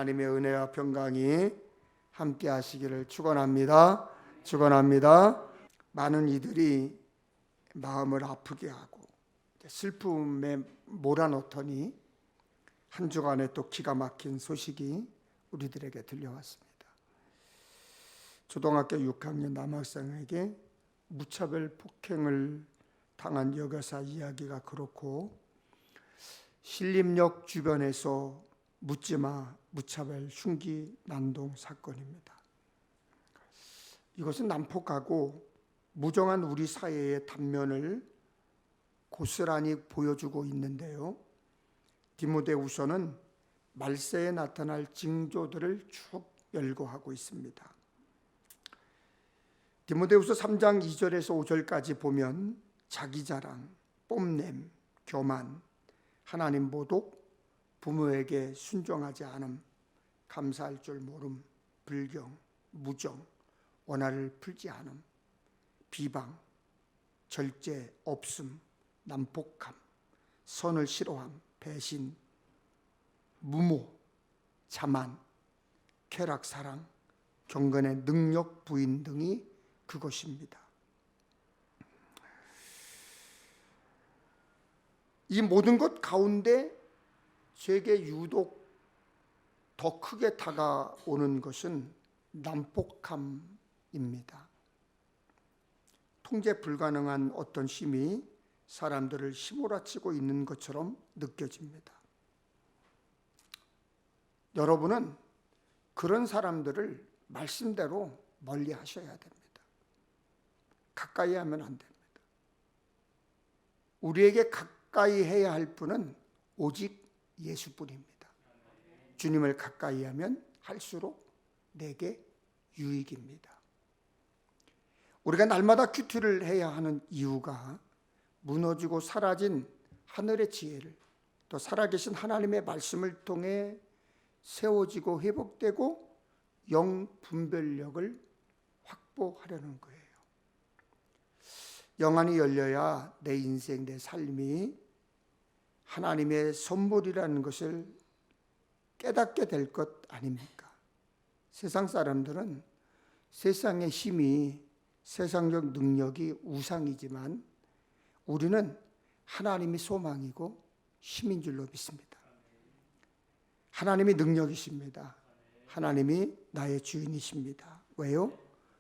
하나님의 은혜와 평강이 함께 하시기를 축원합니다. 축원합니다. 많은 이들이 마음을 아프게 하고 슬픔에 몰아넣더니 한 주간에 또 기가 막힌 소식이 우리들에게 들려왔습니다. 초등학교 6학년 남학생에게 무차별 폭행을 당한 여교사 이야기가 그렇고, 신림역 주변에서 묻지마 무차별 흉기 난동 사건입니다. 이것은 난폭하고 무정한 우리 사회의 단면을 고스란히 보여주고 있는데요. 디모데후서는 말세에 나타날 징조들을 쭉 열거하고 있습니다. 디모데후서 3장 2절에서 5절까지 보면 자기자랑, 뽐냄, 교만, 하나님 모독, 부모에게 순종하지 않음, 감사할 줄 모름, 불경, 무정, 원한을 풀지 않음, 비방, 절제, 없음, 난폭함, 선을 싫어함, 배신, 무모, 자만, 쾌락사랑, 경건의 능력 부인 등이 그것입니다. 이 모든 것 가운데 제게 유독 더 크게 다가오는 것은 난폭함입니다. 통제 불가능한 어떤 힘이 사람들을 휘몰아치고 있는 것처럼 느껴집니다. 여러분은 그런 사람들을 말씀대로 멀리 하셔야 됩니다. 가까이 하면 안 됩니다. 우리에게 가까이 해야 할 분은 오직 예수뿐입니다. 주님을 가까이 하면 할수록 내게 유익입니다. 우리가 날마다 큐티를 해야 하는 이유가 무너지고 사라진 하늘의 지혜를, 또 살아계신 하나님의 말씀을 통해 세워지고 회복되고 영 분별력을 확보하려는 거예요. 영안이 열려야 내 인생, 내 삶이 하나님의 선물이라는 것을 깨닫게 될 것 아닙니까? 세상 사람들은 세상의 힘이, 세상적 능력이 우상이지만 우리는 하나님이 소망이고 힘인 줄로 믿습니다. 하나님이 능력이십니다. 하나님이 나의 주인이십니다. 왜요?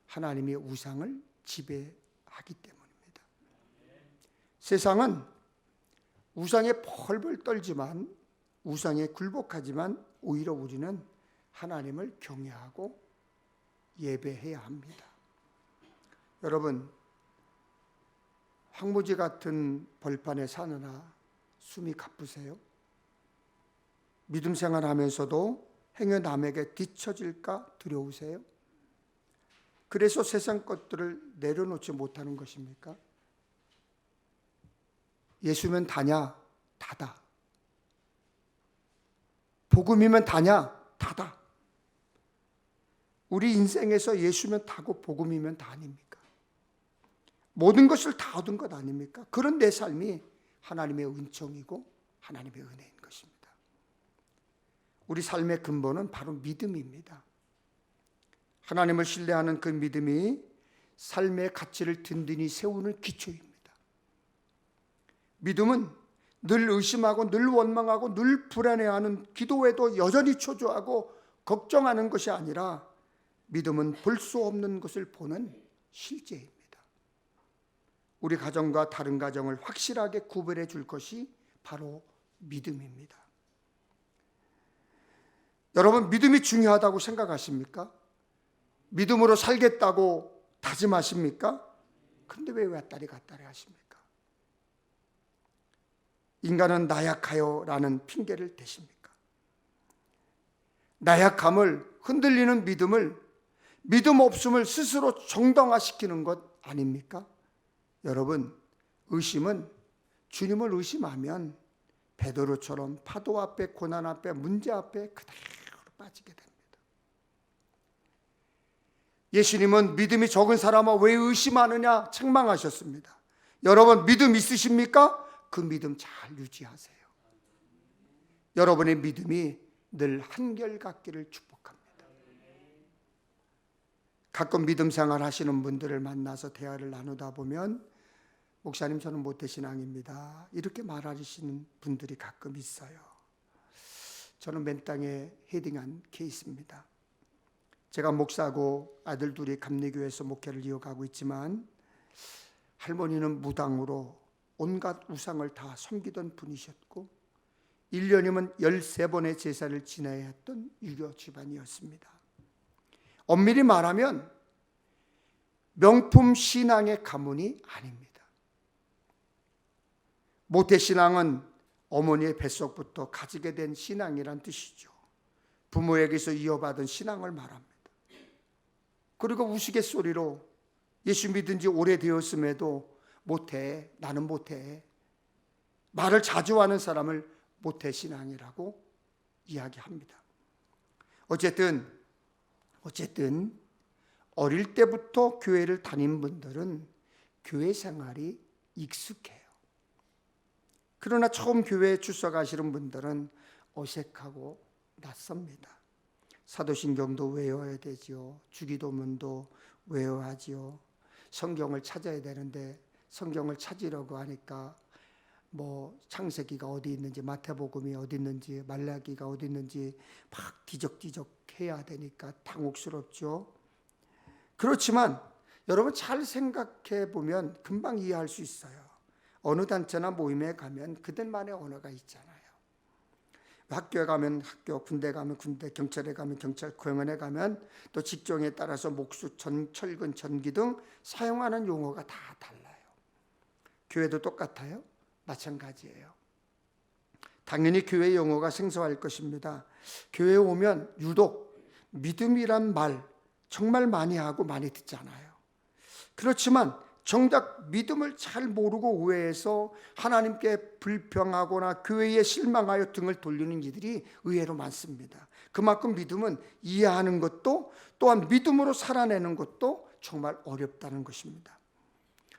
하나님이 우상을 지배하기 때문입니다. 세상은 우상에 펄펄 떨지만, 우상에 굴복하지만 오히려 우리는 하나님을 경외하고 예배해야 합니다. 여러분, 황무지 같은 벌판에 사느라 숨이 가쁘세요? 믿음 생활하면서도 행여 남에게 뒤처질까 두려우세요? 그래서 세상 것들을 내려놓지 못하는 것입니까? 예수면 다냐? 다다. 복음이면 다냐? 다다. 우리 인생에서 예수면 다고 복음이면 다 아닙니까? 모든 것을 다 얻은 것 아닙니까? 그런 내 삶이 하나님의 은총이고 하나님의 은혜인 것입니다. 우리 삶의 근본은 바로 믿음입니다. 하나님을 신뢰하는 그 믿음이 삶의 가치를 든든히 세우는 기초입니다. 믿음은 늘 의심하고 늘 원망하고 늘 불안해하는, 기도에도 여전히 초조하고 걱정하는 것이 아니라 믿음은 볼 수 없는 것을 보는 실제입니다. 우리 가정과 다른 가정을 확실하게 구별해 줄 것이 바로 믿음입니다. 여러분, 믿음이 중요하다고 생각하십니까? 믿음으로 살겠다고 다짐하십니까? 근데 왜 왔다리 갔다리 하십니까? 인간은 나약하여 라는 핑계를 대십니까? 나약함을, 흔들리는 믿음을, 믿음 없음을 스스로 정당화시키는 것 아닙니까? 여러분, 의심은 주님을 의심하면 베드로처럼 파도 앞에, 고난 앞에, 문제 앞에 그대로 빠지게 됩니다. 예수님은 믿음이 적은 사람아 왜 의심하느냐 책망하셨습니다. 여러분, 믿음 있으십니까? 그 믿음 잘 유지하세요. 여러분의 믿음이 늘 한결같기를 축복합니다. 가끔 믿음 생활 하시는 분들을 만나서 대화를 나누다 보면 목사님 저는 모태신앙입니다 이렇게 말하시는 분들이 가끔 있어요. 저는 맨 땅에 헤딩한 케이스입니다. 제가 목사고 아들 둘이 감리교회에서 목회를 이어가고 있지만 할머니는 무당으로 온갖 우상을 다 섬기던 분이셨고 1년이면 13번의 제사를 지내야 했던 유교 집안이었습니다. 엄밀히 말하면 명품 신앙의 가문이 아닙니다. 모태신앙은 어머니의 뱃속부터 가지게 된 신앙이란 뜻이죠. 부모에게서 이어받은 신앙을 말합니다. 그리고 우스갯소리로 예수 믿은 지 오래되었음에도 못해, 나는 못해, 말을 자주 하는 사람을 모태신앙이라고 이야기합니다. 어쨌든 어릴 때부터 교회를 다닌 분들은 교회 생활이 익숙해요. 그러나 처음 교회에 출석하시는 분들은 어색하고 낯섭니다. 사도신경도 외워야 되지요. 주기도문도 외워야지요. 성경을 찾아야 되는데 성경을 찾으려고 하니까 창세기가 어디 있는지, 마태복음이 어디 있는지, 말라기가 어디 있는지 막 뒤적뒤적 해야 되니까 당혹스럽죠. 그렇지만 여러분 잘 생각해 보면 금방 이해할 수 있어요. 어느 단체나 모임에 가면 그들만의 언어가 있잖아요. 학교에 가면 학교, 군대 가면 군대, 경찰에 가면 경찰, 공원에 가면 또 직종에 따라서 목수, 철근, 전기 등 사용하는 용어가 다 달라요. 교회도 똑같아요? 마찬가지예요. 당연히 교회 용어가 생소할 것입니다. 교회에 오면 유독 믿음이란 말 정말 많이 하고 많이 듣잖아요. 그렇지만 정작 믿음을 잘 모르고 오해해서 하나님께 불평하거나 교회에 실망하여 등을 돌리는 이들이 의외로 많습니다. 그만큼 믿음은 이해하는 것도 또한 믿음으로 살아내는 것도 정말 어렵다는 것입니다.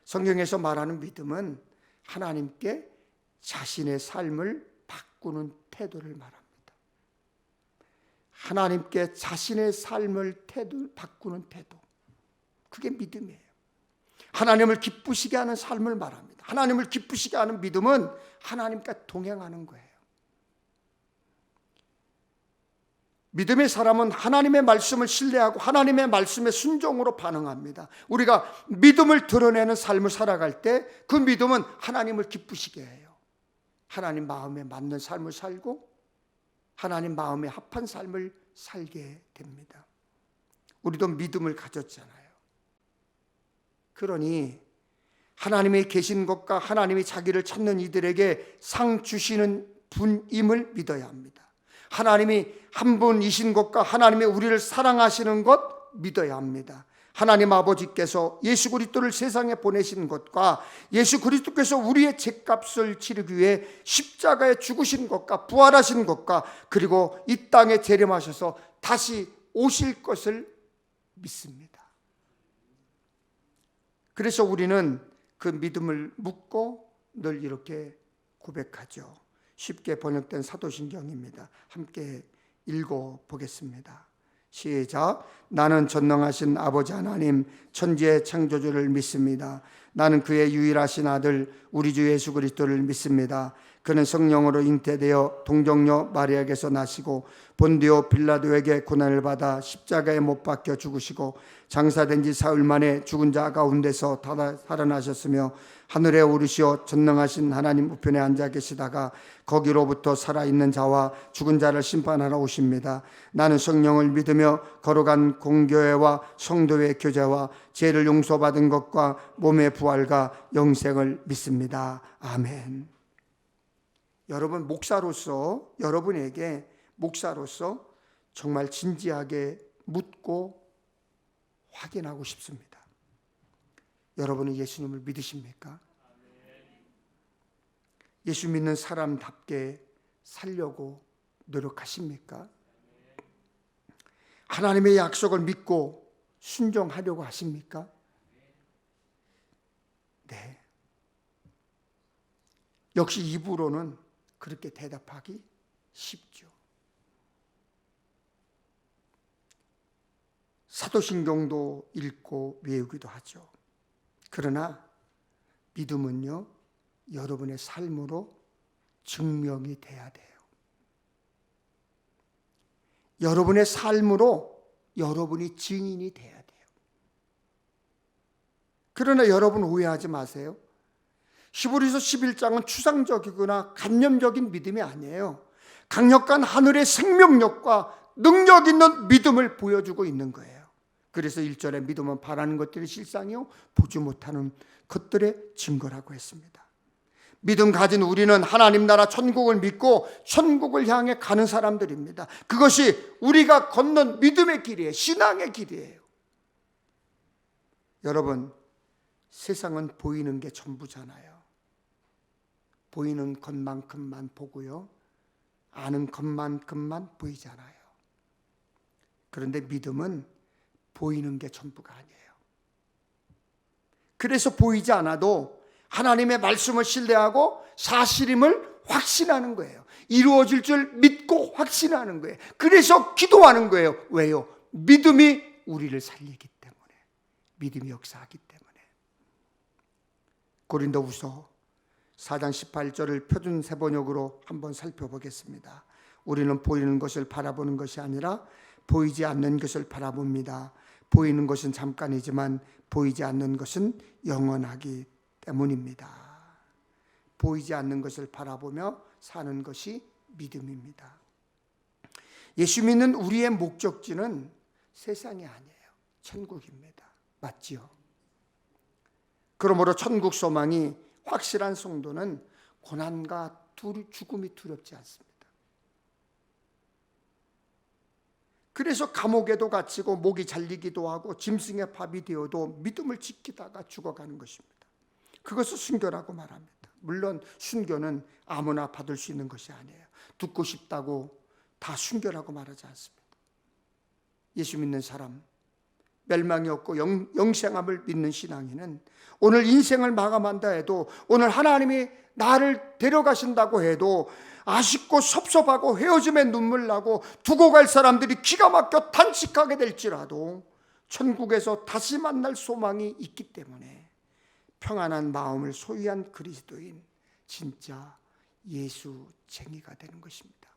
성경에서 말하는 믿음은 하나님께 자신의 삶을 바꾸는 태도를 말합니다. 하나님께 자신의 삶을 바꾸는 태도. 그게 믿음이에요. 하나님을 기쁘시게 하는 삶을 말합니다. 하나님을 기쁘시게 하는 믿음은 하나님과 동행하는 거예요. 믿음의 사람은 하나님의 말씀을 신뢰하고 하나님의 말씀에 순종으로 반응합니다. 우리가 믿음을 드러내는 삶을 살아갈 때 그 믿음은 하나님을 기쁘시게 해요. 하나님 마음에 맞는 삶을 살고 하나님 마음에 합한 삶을 살게 됩니다. 우리도 믿음을 가졌잖아요. 그러니 하나님이 계신 것과 하나님이 자기를 찾는 이들에게 상 주시는 분임을 믿어야 합니다. 하나님이 한 분이신 것과 하나님이 우리를 사랑하시는 것 믿어야 합니다. 하나님 아버지께서 예수 그리스도를 세상에 보내신 것과 예수 그리스도께서 우리의 죄값을 치르기 위해 십자가에 죽으신 것과 부활하신 것과 그리고 이 땅에 재림하셔서 다시 오실 것을 믿습니다. 그래서 우리는 그 믿음을 묻고 늘 이렇게 고백하죠. 쉽게 번역된 사도신경입니다. 함께 읽어보겠습니다. 시작. 나는 전능하신 아버지 하나님 천지의 창조주를 믿습니다. 나는 그의 유일하신 아들 우리 주 예수 그리스도를 믿습니다. 그는 성령으로 잉태되어 동정녀 마리아에게서 나시고 본디오 빌라도에게 고난을 받아 십자가에 못 박혀 죽으시고 장사된 지 사흘 만에 죽은 자 가운데서 살아나셨으며 하늘에 오르시어 전능하신 하나님 우편에 앉아 계시다가 거기로부터 살아있는 자와 죽은 자를 심판하러 오십니다. 나는 성령을 믿으며 거룩한 공교회와 성도의 교제와 죄를 용서받은 것과 몸의 부활과 영생을 믿습니다. 아멘. 여러분 여러분에게 목사로서 정말 진지하게 묻고 확인하고 싶습니다. 여러분은 예수님을 믿으십니까? 예수 믿는 사람답게 살려고 노력하십니까? 하나님의 약속을 믿고 순종하려고 하십니까? 네. 역시 입으로는 그렇게 대답하기 쉽죠. 사도신경도 읽고 외우기도 하죠. 그러나 믿음은요, 여러분의 삶으로 증명이 돼야 돼요. 여러분의 삶으로 여러분이 증인이 돼야 돼요. 그러나 여러분 오해하지 마세요. 히브리서 11장은 추상적이거나 관념적인 믿음이 아니에요. 강력한 하늘의 생명력과 능력 있는 믿음을 보여주고 있는 거예요. 그래서 1절에 믿음은 바라는 것들의 실상이요 보지 못하는 것들의 증거라고 했습니다. 믿음 가진 우리는 하나님 나라 천국을 믿고 천국을 향해 가는 사람들입니다. 그것이 우리가 걷는 믿음의 길이에요. 신앙의 길이에요. 여러분, 세상은 보이는 게 전부잖아요. 보이는 것만큼만 보고요, 아는 것만큼만 보이잖아요. 그런데 믿음은 보이는 게 전부가 아니에요. 그래서 보이지 않아도 하나님의 말씀을 신뢰하고 사실임을 확신하는 거예요. 이루어질 줄 믿고 확신하는 거예요. 그래서 기도하는 거예요. 왜요? 믿음이 우리를 살리기 때문에, 믿음이 역사하기 때문에. 고린도후서 4장 18절을 표준 세번역으로 한번 살펴보겠습니다. 우리는 보이는 것을 바라보는 것이 아니라 보이지 않는 것을 바라봅니다. 보이는 것은 잠깐이지만 보이지 않는 것은 영원하기 때문입니다. 보이지 않는 것을 바라보며 사는 것이 믿음입니다. 예수 믿는 우리의 목적지는 세상이 아니에요. 천국입니다. 맞지요? 그러므로 천국 소망이 확실한 성도는 고난과 죽음이 두렵지 않습니다. 그래서 감옥에도 갇히고 목이 잘리기도 하고 짐승의 밥이 되어도 믿음을 지키다가 죽어가는 것입니다. 그것을 순교라고 말합니다. 물론 순교는 아무나 받을 수 있는 것이 아니에요. 듣고 싶다고 다 순교라고 말하지 않습니다. 예수 믿는 사람, 멸망이 없고 영생함을 믿는 신앙인은 오늘 인생을 마감한다 해도, 오늘 하나님이 나를 데려가신다고 해도 아쉽고 섭섭하고 헤어짐에 눈물 나고 두고 갈 사람들이 기가 막혀 탄식하게 될지라도 천국에서 다시 만날 소망이 있기 때문에 평안한 마음을 소유한 그리스도인, 진짜 예수쟁이가 되는 것입니다.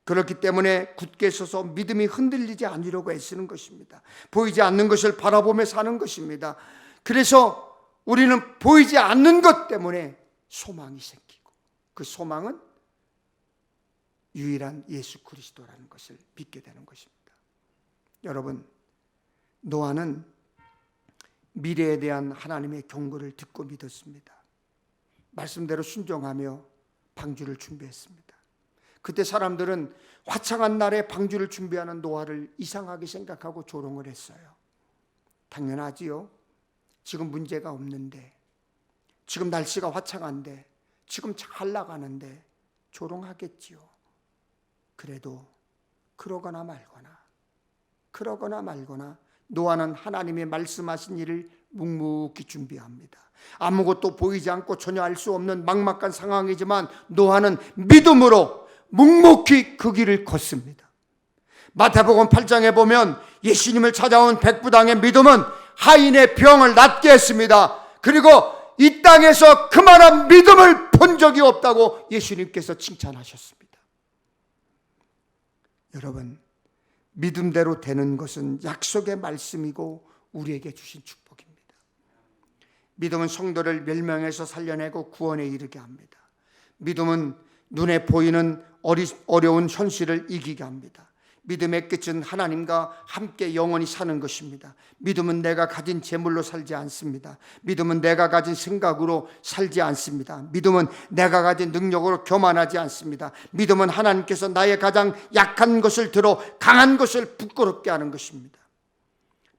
그렇기 때문에 굳게 서서 믿음이 흔들리지 않으려고 애쓰는 것입니다. 보이지 않는 것을 바라보며 사는 것입니다. 그래서 우리는 보이지 않는 것 때문에 소망이 생기고, 그 소망은 유일한 예수 그리스도라는 것을 믿게 되는 것입니다. 여러분, 노아는 미래에 대한 하나님의 경고를 듣고 믿었습니다. 말씀대로 순종하며 방주를 준비했습니다. 그때 사람들은 화창한 날에 방주를 준비하는 노아를 이상하게 생각하고 조롱을 했어요. 당연하지요. 지금 문제가 없는데, 지금 날씨가 화창한데, 지금 잘 나가는데 조롱하겠지요. 그래도 그러거나 말거나 노아는 하나님의 말씀하신 일을 묵묵히 준비합니다. 아무것도 보이지 않고 전혀 알 수 없는 막막한 상황이지만 노아는 믿음으로 묵묵히 그 길을 걷습니다. 마태복음 8장에 보면 예수님을 찾아온 백부당의 믿음은 하인의 병을 낫게 했습니다. 그리고 이 땅에서 그만한 믿음을 본 적이 없다고 예수님께서 칭찬하셨습니다. 여러분, 믿음대로 되는 것은 약속의 말씀이고 우리에게 주신 축복입니다. 믿음은 성도를 멸망에서 살려내고 구원에 이르게 합니다. 믿음은 눈에 보이는 어려운 현실을 이기게 합니다. 믿음의 끝은 하나님과 함께 영원히 사는 것입니다. 믿음은 내가 가진 재물로 살지 않습니다. 믿음은 내가 가진 생각으로 살지 않습니다. 믿음은 내가 가진 능력으로 교만하지 않습니다. 믿음은 하나님께서 나의 가장 약한 것을 들어 강한 것을 부끄럽게 하는 것입니다.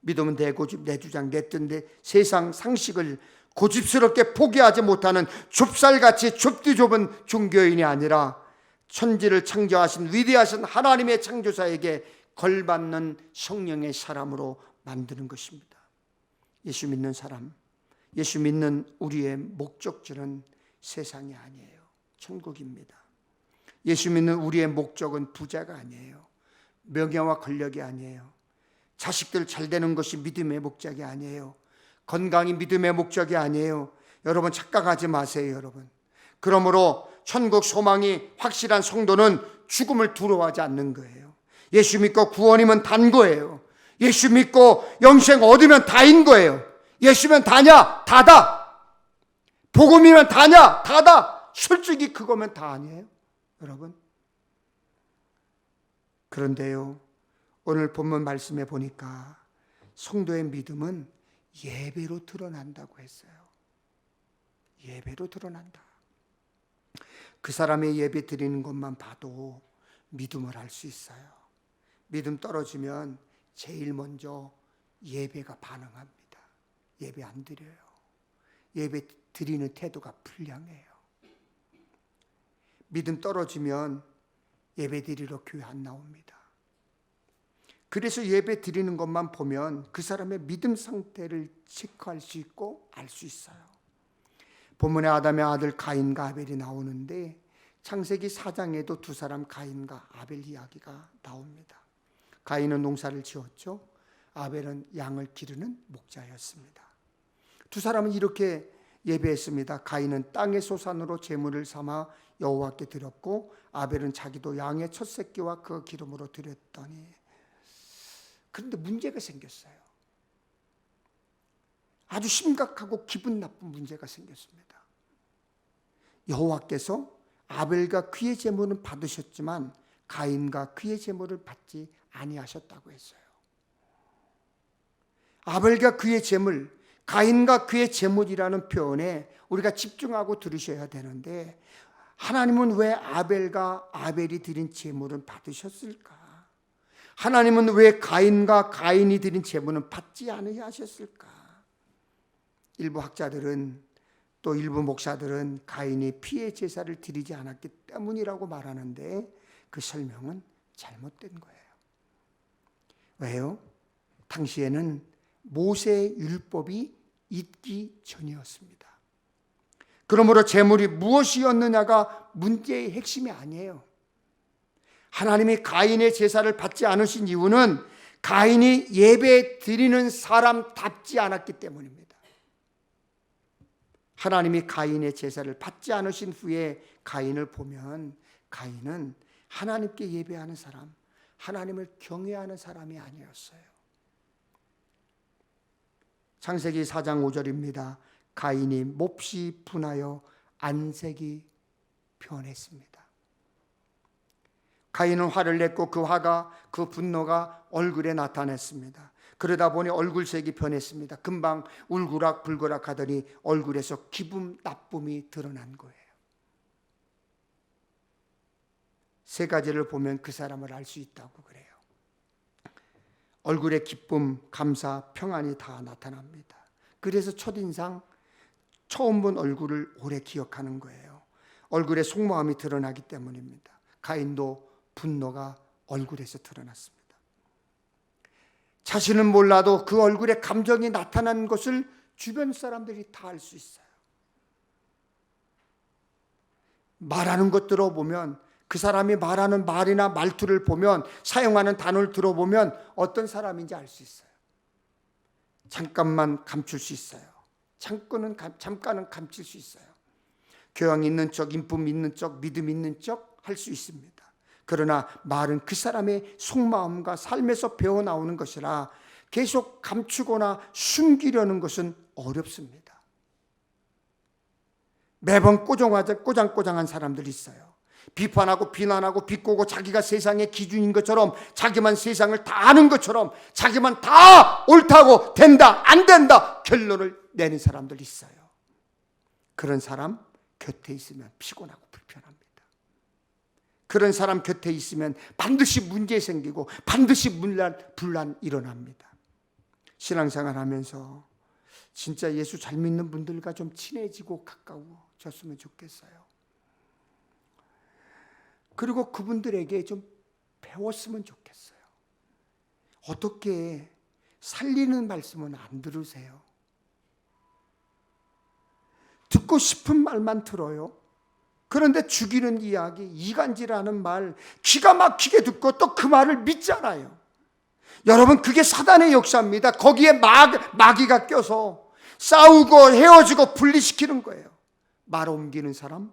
믿음은 내 고집, 내 주장, 내 뜻, 내 세상 상식을 고집스럽게 포기하지 못하는 좁쌀같이 좁디 좁은 종교인이 아니라 천지를 창조하신 위대하신 하나님의 창조사에게 걸맞는 성령의 사람으로 만드는 것입니다. 예수 믿는 사람, 예수 믿는 우리의 목적지는 세상이 아니에요. 천국입니다. 예수 믿는 우리의 목적은 부자가 아니에요. 명예와 권력이 아니에요. 자식들 잘 되는 것이 믿음의 목적이 아니에요. 건강이 믿음의 목적이 아니에요. 여러분 착각하지 마세요, 여러분. 그러므로 천국 소망이 확실한 성도는 죽음을 두려워하지 않는 거예요. 예수 믿고 구원이면 단 거예요. 예수 믿고 영생 얻으면 다인 거예요. 예수면 다냐? 다다. 복음이면 다냐? 다다. 솔직히 그거면 다 아니에요, 여러분. 그런데요, 오늘 본문 말씀에 보니까 성도의 믿음은 예배로 드러난다고 했어요. 예배로 드러난다. 그 사람의 예배 드리는 것만 봐도 믿음을 알 수 있어요. 믿음 떨어지면 제일 먼저 예배가 반응합니다. 예배 안 드려요. 예배 드리는 태도가 불량해요. 믿음 떨어지면 예배 드리러 교회 안 나옵니다. 그래서 예배 드리는 것만 보면 그 사람의 믿음 상태를 체크할 수 있고 알 수 있어요. 본문에 아담의 아들 가인과 아벨이 나오는데 창세기 4장에도 두 사람 가인과 아벨 이야기가 나옵니다. 가인은 농사를 지었죠. 아벨은 양을 기르는 목자였습니다. 두 사람은 이렇게 예배했습니다. 가인은 땅의 소산으로 제물을 삼아 여호와께 드렸고 아벨은 자기도 양의 첫 새끼와 그 기름으로 드렸더니, 그런데 문제가 생겼어요. 아주 심각하고 기분 나쁜 문제가 생겼습니다. 여호와께서 아벨과 그의 제물은 받으셨지만 가인과 그의 제물을 받지 아니하셨다고 했어요. 아벨과 그의 제물, 가인과 그의 제물이라는 표현에 우리가 집중하고 들으셔야 되는데, 하나님은 왜 아벨과 아벨이 드린 제물은 받으셨을까? 하나님은 왜 가인과 가인이 드린 제물은 받지 않으셨을까? 일부 학자들은, 또 일부 목사들은 가인이 피의 제사를 드리지 않았기 때문이라고 말하는데 그 설명은 잘못된 거예요. 왜요? 당시에는 모세의 율법이 있기 전이었습니다. 그러므로 제물이 무엇이었느냐가 문제의 핵심이 아니에요. 하나님이 가인의 제사를 받지 않으신 이유는 가인이 예배 드리는 사람답지 않았기 때문입니다. 하나님이 가인의 제사를 받지 않으신 후에 가인을 보면 가인은 하나님께 예배하는 사람, 하나님을 경외하는 사람이 아니었어요. 창세기 4장 5절입니다. 가인이 몹시 분하여 안색이 변했습니다. 가인은 화를 냈고 그 화가, 그 분노가 얼굴에 나타났습니다. 그러다 보니 얼굴색이 변했습니다. 금방 울그락불그락 하더니 얼굴에서 기분 나쁨이 드러난 거예요. 세 가지를 보면 그 사람을 알 수 있다고 그래요. 얼굴에 기쁨, 감사, 평안이 다 나타납니다. 그래서 첫인상, 처음 본 얼굴을 오래 기억하는 거예요. 얼굴에 속마음이 드러나기 때문입니다. 가인도 분노가 얼굴에서 드러났습니다. 자신은 몰라도 그 얼굴에 감정이 나타난 것을 주변 사람들이 다 알 수 있어요. 말하는 것 들어보면, 그 사람이 말하는 말이나 말투를 보면, 사용하는 단어를 들어보면 어떤 사람인지 알 수 있어요. 잠깐만 감출 수 있어요. 잠깐은 감출 수 있어요. 교양 있는 척, 인품 있는 척, 믿음 있는 척 할 수 있습니다. 그러나 말은 그 사람의 속마음과 삶에서 배어나오는 것이라 계속 감추거나 숨기려는 것은 어렵습니다. 매번 꼬장꼬장한 사람들이 있어요. 비판하고 비난하고 비꼬고 자기가 세상의 기준인 것처럼, 자기만 세상을 다 아는 것처럼, 자기만 다 옳다고, 된다 안 된다 결론을 내는 사람들이 있어요. 그런 사람 곁에 있으면 피곤하고 불편합니다. 그런 사람 곁에 있으면 반드시 문제 생기고 반드시 분란 일어납니다. 신앙생활 하면서 진짜 예수 잘 믿는 분들과 좀 친해지고 가까워졌으면 좋겠어요. 그리고 그분들에게 좀 배웠으면 좋겠어요. 어떻게 살리는 말씀은 안 들으세요? 듣고 싶은 말만 들어요. 그런데 죽이는 이야기, 이간질하는 말 기가 막히게 듣고 또 그 말을 믿잖아요. 여러분, 그게 사단의 역사입니다. 거기에 마귀가 껴서 싸우고 헤어지고 분리시키는 거예요. 말 옮기는 사람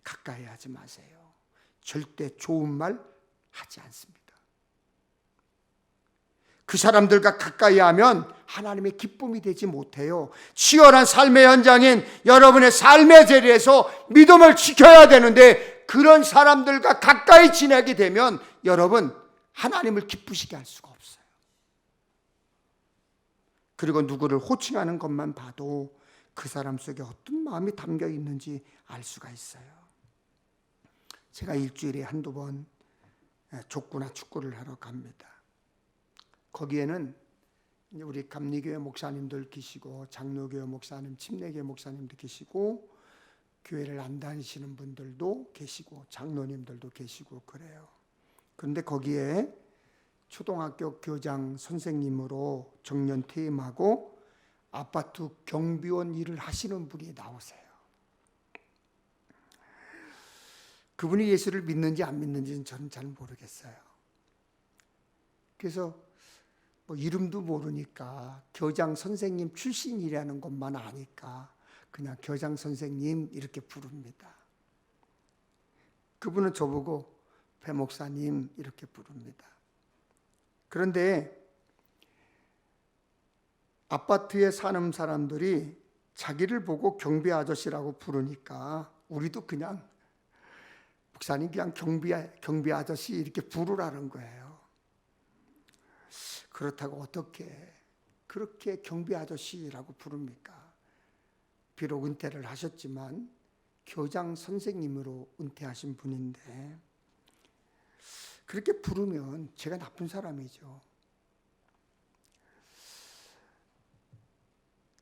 가까이 하지 마세요. 절대 좋은 말 하지 않습니다. 그 사람들과 가까이 하면 하나님의 기쁨이 되지 못해요. 치열한 삶의 현장인 여러분의 삶의 자리에서 믿음을 지켜야 되는데, 그런 사람들과 가까이 지내게 되면 여러분, 하나님을 기쁘시게 할 수가 없어요. 그리고 누구를 호칭하는 것만 봐도 그 사람 속에 어떤 마음이 담겨 있는지 알 수가 있어요. 제가 일주일에 한두 번 족구나 축구를 하러 갑니다. 거기에는 우리 감리교회 목사님들 계시고, 장로교회 목사님, 침례교회 목사님도 계시고, 교회를 안 다니시는 분들도 계시고, 장로님들도 계시고 그래요. 그런데 거기에 초등학교 교장 선생님으로 정년 퇴임하고 아파트 경비원 일을 하시는 분이 나오세요. 그분이 예수를 믿는지 안 믿는지는 저는 잘 모르겠어요. 그래서 이름도 모르니까 교장 선생님 출신이라는 것만 아니까 그냥 교장 선생님 이렇게 부릅니다. 그분은 저보고 배 목사님 이렇게 부릅니다. 그런데 아파트에 사는 사람들이 자기를 보고 경비 아저씨라고 부르니까 우리도 그냥 목사님 그냥 경비 아저씨 이렇게 부르라는 거예요. 그렇다고 어떻게 그렇게 경비 아저씨라고 부릅니까? 비록 은퇴를 하셨지만 교장 선생님으로 은퇴하신 분인데 그렇게 부르면 제가 나쁜 사람이죠.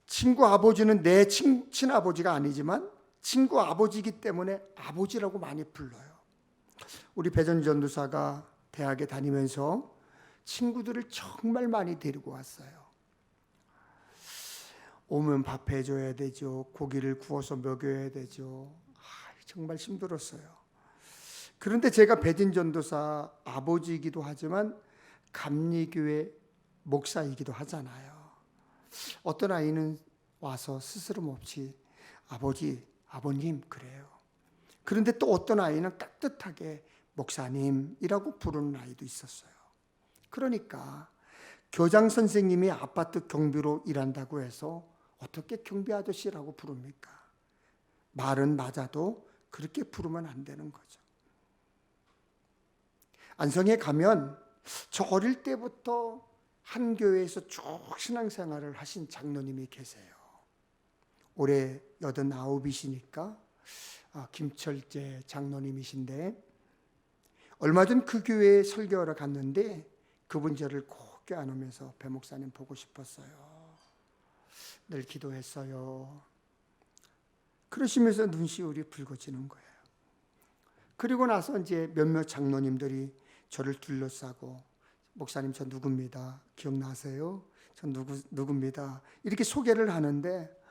친구 아버지는 내 친아버지가 아니지만 친구 아버지이기 때문에 아버지라고 많이 불러요. 우리 배전 전도사가 대학에 다니면서 친구들을 정말 많이 데리고 왔어요. 오면 밥 해줘야 되죠. 고기를 구워서 먹여야 되죠. 정말 힘들었어요. 그런데 제가 배진 전도사 아버지이기도 하지만 감리교회 목사이기도 하잖아요. 어떤 아이는 와서 스스럼 없이 아버지, 아버님 그래요. 그런데 또 어떤 아이는 따뜻하게 목사님이라고 부르는 아이도 있었어요. 그러니까 교장 선생님이 아파트 경비로 일한다고 해서 어떻게 경비 아저씨라고 부릅니까? 말은 맞아도 그렇게 부르면 안 되는 거죠. 안성에 가면 저 어릴 때부터 한 교회에서 쭉 신앙생활을 하신 장로님이 계세요. 올해 89이시니까 김철재 장로님이신데 얼마 전 그 교회에 설교하러 갔는데 그분 저를 꼭 껴안으면서 배 목사님 보고 싶었어요. 늘 기도했어요. 그러시면서 눈시울이 붉어지는 거예요. 그리고 나서 이제 몇몇 장로님들이 저를 둘러싸고 목사님 저 누굽니다. 기억나세요? 저 누굽니다. 이렇게 소개를 하는데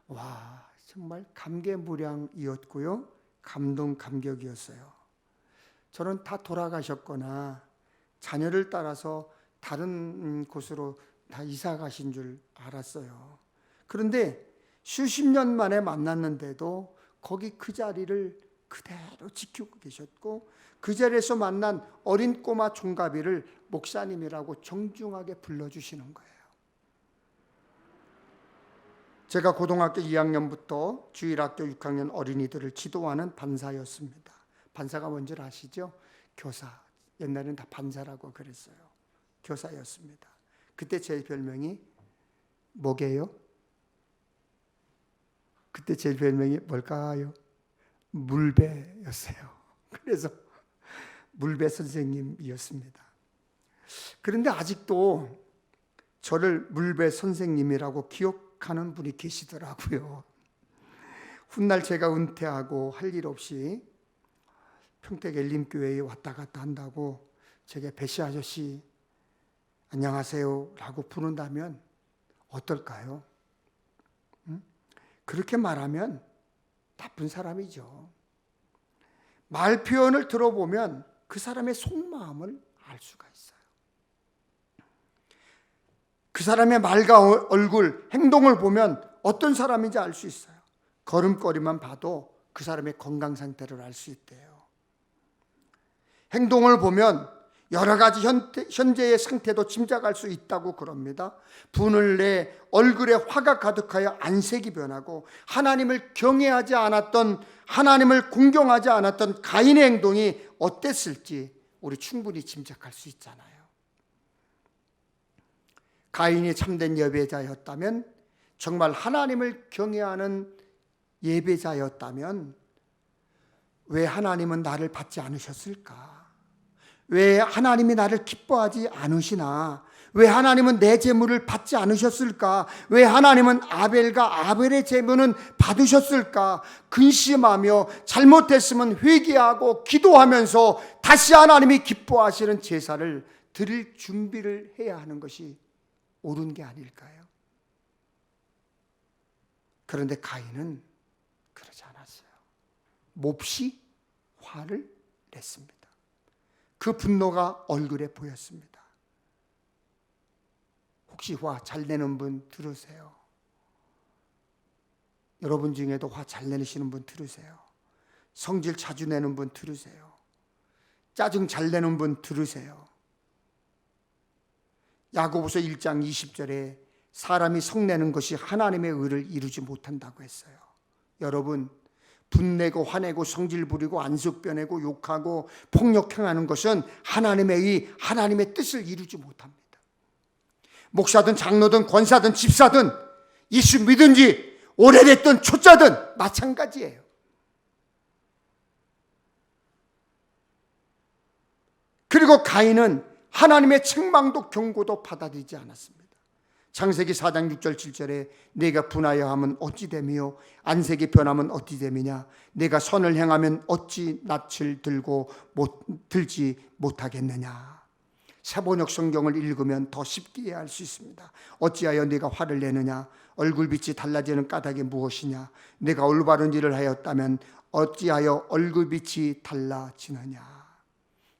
와 정말 감개무량이었고요. 감동감격이었어요. 저는 다 돌아가셨거나 자녀를 따라서 다른 곳으로 다 이사 가신 줄 알았어요. 그런데 수십 년 만에 만났는데도 거기 그 자리를 그대로 지키고 계셨고 그 자리에서 만난 어린 꼬마 종가비를 목사님이라고 정중하게 불러주시는 거예요. 제가 고등학교 2학년부터 주일학교 6학년 어린이들을 지도하는 반사였습니다. 반사가 뭔지 아시죠? 교사. 옛날에는 다 반사라고 그랬어요. 교사였습니다. 그때 제 별명이 뭐게요? 그때 제 별명이 뭘까요? 물배였어요. 그래서 물배 선생님이었습니다. 그런데 아직도 저를 물배 선생님이라고 기억하는 분이 계시더라고요. 훗날 제가 은퇴하고 할 일 없이 평택 엘림교회에 왔다 갔다 한다고 제게 배씨 아저씨 안녕하세요 라고 부른다면 어떨까요? 그렇게 말하면 나쁜 사람이죠. 말 표현을 들어보면 그 사람의 속마음을 알 수가 있어요. 그 사람의 말과 얼굴, 행동을 보면 어떤 사람인지 알 수 있어요. 걸음걸이만 봐도 그 사람의 건강 상태를 알 수 있대요. 행동을 보면 여러 가지 현재의 상태도 짐작할 수 있다고 그럽니다. 분을 내 얼굴에 화가 가득하여 안색이 변하고 하나님을 경외하지 않았던, 하나님을 공경하지 않았던 가인의 행동이 어땠을지 우리 충분히 짐작할 수 있잖아요. 가인이 참된 예배자였다면, 정말 하나님을 경외하는 예배자였다면 왜 하나님은 나를 받지 않으셨을까? 왜 하나님이 나를 기뻐하지 않으시나? 왜 하나님은 내 제물을 받지 않으셨을까? 왜 하나님은 아벨과 아벨의 제물은 받으셨을까? 근심하며 잘못했으면 회개하고 기도하면서 다시 하나님이 기뻐하시는 제사를 드릴 준비를 해야 하는 것이 옳은 게 아닐까요? 그런데 가인은 그러지 않았어요. 몹시 화를 냈습니다. 그 분노가 얼굴에 보였습니다. 혹시 화 잘 내는 분 들으세요? 여러분 중에도 화 잘 내시는 분 들으세요? 성질 자주 내는 분 들으세요? 짜증 잘 내는 분 들으세요? 야고보서 1장 20절에 사람이 성내는 것이 하나님의 의를 이루지 못한다고 했어요. 여러분, 분내고 화내고 성질 부리고 안속 변내고 욕하고 폭력행하는 것은 하나님의 의, 하나님의 뜻을 이루지 못합니다. 목사든 장로든 권사든 집사든 예수 믿은 지 오래됐든 초짜든 마찬가지예요. 그리고 가인은 하나님의 책망도 경고도 받아들이지 않았습니다. 창세기 4장 6절 7절에 내가 분하여 하면 어찌 되며 안색이 변하면 어찌 됨이냐, 내가 선을 행하면 어찌 낯을 들지 못하겠느냐. 세번역 성경을 읽으면 더 쉽게 이해할 수 있습니다. 어찌하여 네가 화를 내느냐, 얼굴빛이 달라지는 까닭이 무엇이냐, 내가 올바른 일을 하였다면 어찌하여 얼굴빛이 달라지느냐.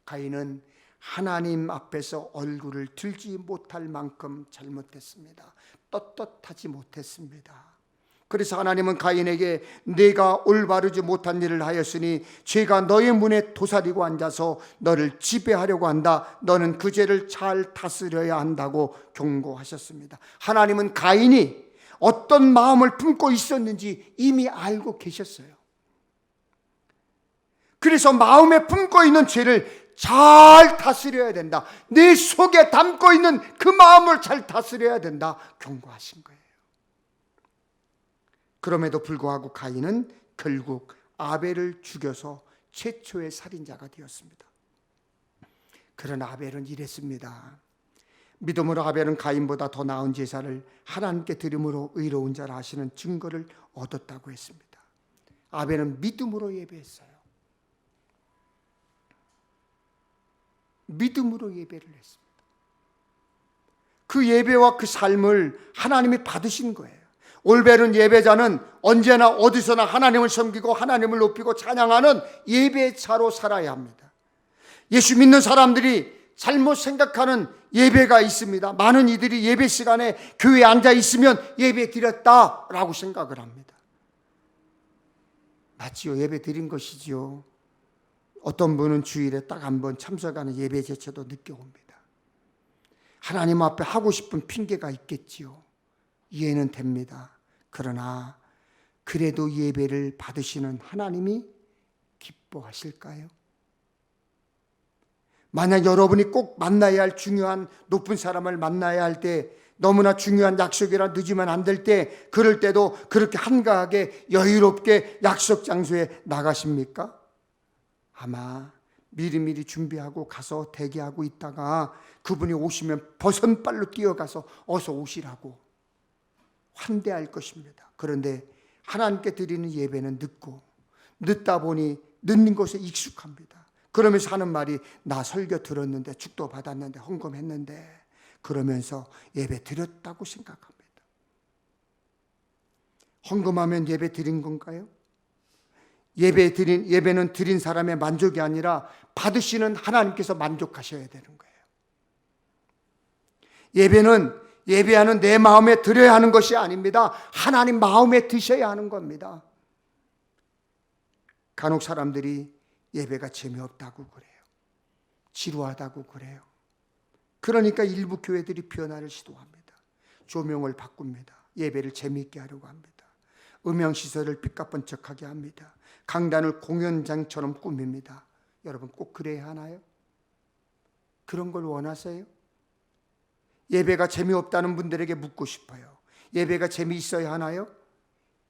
가인은 하나님 앞에서 얼굴을 들지 못할 만큼 잘못했습니다. 떳떳하지 못했습니다. 그래서 하나님은 가인에게 내가 올바르지 못한 일을 하였으니 죄가 너의 문에 도사리고 앉아서 너를 지배하려고 한다. 너는 그 죄를 잘 다스려야 한다고 경고하셨습니다. 하나님은 가인이 어떤 마음을 품고 있었는지 이미 알고 계셨어요. 그래서 마음에 품고 있는 죄를 잘 다스려야 된다. 내 속에 담고 있는 그 마음을 잘 다스려야 된다. 경고하신 거예요. 그럼에도 불구하고 가인은 결국 아벨을 죽여서 최초의 살인자가 되었습니다. 그러나 아벨은 이랬습니다. 믿음으로 아벨은 가인보다 더 나은 제사를 하나님께 드림으로 의로운 자라 하시는 증거를 얻었다고 했습니다. 아벨은 믿음으로 예배했어요. 믿음으로 예배를 했습니다. 그 예배와 그 삶을 하나님이 받으신 거예요. 올바른 예배자는 언제나 어디서나 하나님을 섬기고 하나님을 높이고 찬양하는 예배자로 살아야 합니다. 예수 믿는 사람들이 잘못 생각하는 예배가 있습니다. 많은 이들이 예배 시간에 교회에 앉아 있으면 예배 드렸다라고 생각을 합니다. 맞지요? 예배 드린 것이지요. 어떤 분은 주일에 딱 한 번 참석하는 예배 제체도 늦게 옵니다. 하나님 앞에 하고 싶은 핑계가 있겠지요. 이해는 됩니다. 그러나 그래도 예배를 받으시는 하나님이 기뻐하실까요? 만약 여러분이 꼭 만나야 할 중요한 높은 사람을 만나야 할 때, 너무나 중요한 약속이라 늦으면 안 될 때, 그럴 때도 그렇게 한가하게 여유롭게 약속 장소에 나가십니까? 아마 미리미리 준비하고 가서 대기하고 있다가 그분이 오시면 버선발로 뛰어가서 어서 오시라고 환대할 것입니다. 그런데 하나님께 드리는 예배는 늦다 보니 늦는 것에 익숙합니다. 그러면서 하는 말이 나 설교 들었는데 축도 받았는데 헌금했는데, 그러면서 예배 드렸다고 생각합니다. 헌금하면 예배 드린 건가요? 예배는 드린 사람의 만족이 아니라 받으시는 하나님께서 만족하셔야 되는 거예요. 예배는 예배하는 내 마음에 들어야 하는 것이 아닙니다. 하나님 마음에 드셔야 하는 겁니다. 간혹 사람들이 예배가 재미없다고 그래요. 지루하다고 그래요. 그러니까 일부 교회들이 변화를 시도합니다. 조명을 바꿉니다. 예배를 재미있게 하려고 합니다. 음향시설을 삐까뻔쩍하게 합니다. 강단을 공연장처럼 꾸밉니다. 여러분 꼭 그래야 하나요? 그런 걸 원하세요? 예배가 재미없다는 분들에게 묻고 싶어요. 예배가 재미있어야 하나요?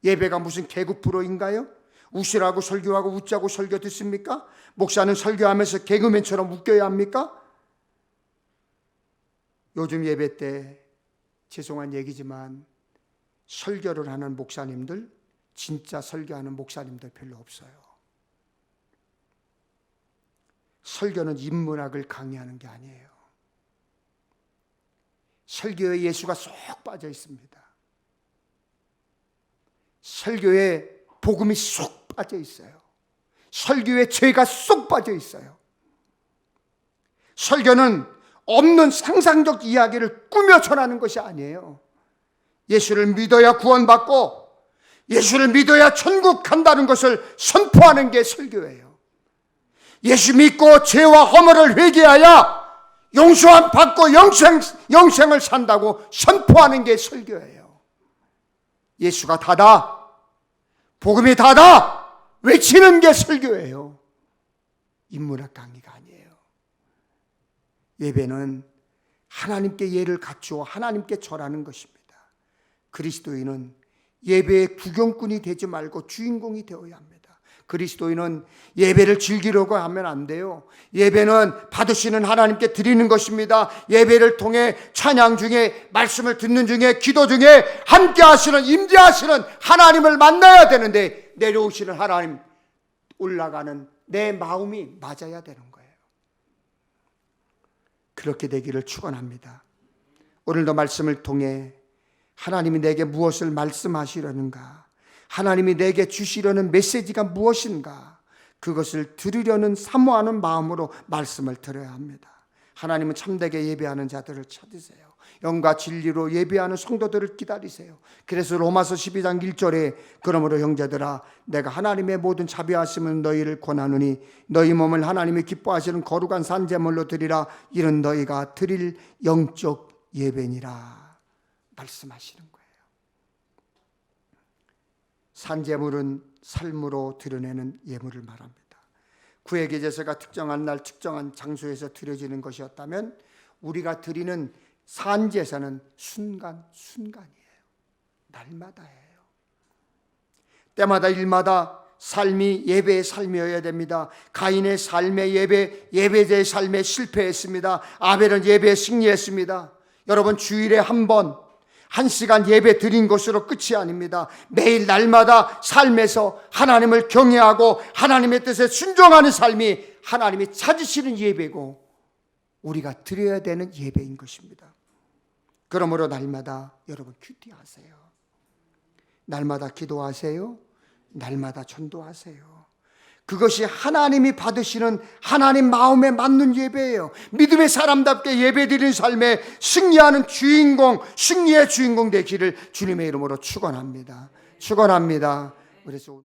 예배가 무슨 개그 프로인가요? 웃으라고 설교하고 웃자고 설교 듣습니까? 목사는 설교하면서 개그맨처럼 웃겨야 합니까? 요즘 예배 때 죄송한 얘기지만 설교를 하는 목사님들, 진짜 설교하는 목사님들 별로 없어요. 설교는 인문학을 강의하는 게 아니에요. 설교에 예수가 쏙 빠져 있습니다. 설교에 복음이 쏙 빠져 있어요. 설교에 죄가 쏙 빠져 있어요. 설교는 없는 상상적 이야기를 꾸며 전하는 것이 아니에요. 예수를 믿어야 구원받고 예수를 믿어야 천국 간다는 것을 선포하는 게 설교예요. 예수 믿고 죄와 허물을 회개하여 용서함 받고 영생을 산다고 선포하는 게 설교예요. 예수가 다다, 복음이 다다 외치는 게 설교예요. 인문학 강의가 아니에요. 예배는 하나님께 예를 갖추어 하나님께 절하는 것입니다. 그리스도인은 예배의 구경꾼이 되지 말고 주인공이 되어야 합니다. 그리스도인은 예배를 즐기려고 하면 안 돼요. 예배는 받으시는 하나님께 드리는 것입니다. 예배를 통해 찬양 중에, 말씀을 듣는 중에, 기도 중에 함께 하시는, 임재하시는 하나님을 만나야 되는데 내려오시는 하나님, 올라가는 내 마음이 맞아야 되는 거예요. 그렇게 되기를 축원합니다. 오늘도 말씀을 통해 하나님이 내게 무엇을 말씀하시려는가, 하나님이 내게 주시려는 메시지가 무엇인가, 그것을 들으려는 사모하는 마음으로 말씀을 들어야 합니다. 하나님은 참되게 예배하는 자들을 찾으세요. 영과 진리로 예배하는 성도들을 기다리세요. 그래서 로마서 12장 1절에 그러므로 형제들아 내가 하나님의 모든 자비하심은 너희를 권하노니 너희 몸을 하나님이 기뻐하시는 거룩한 산제물로 드리라. 이는 너희가 드릴 영적 예배니라 말씀하시는 거예요. 산제물은 삶으로 드러내는 예물을 말합니다. 구약의 제사가 특정한 날 특정한 장소에서 드려지는 것이었다면 우리가 드리는 산제사는 순간순간이에요. 날마다예요. 때마다 일마다 삶이 예배의 삶이어야 됩니다. 가인의 삶의 예배, 예배자의 삶에 실패했습니다. 아벨은 예배에 승리했습니다. 여러분 주일에 한 번, 1시간 예배 드린 것으로 끝이 아닙니다. 매일 날마다 삶에서 하나님을 경외하고 하나님의 뜻에 순종하는 삶이 하나님이 찾으시는 예배고 우리가 드려야 되는 예배인 것입니다. 그러므로 날마다 여러분 큐티하세요. 날마다 기도하세요. 날마다 전도하세요. 그것이 하나님이 받으시는 하나님 마음에 맞는 예배예요. 믿음의 사람답게 예배드리는 삶에 승리하는 주인공, 승리의 주인공 되기를 주님의 이름으로 축원합니다. 축원합니다. 그래서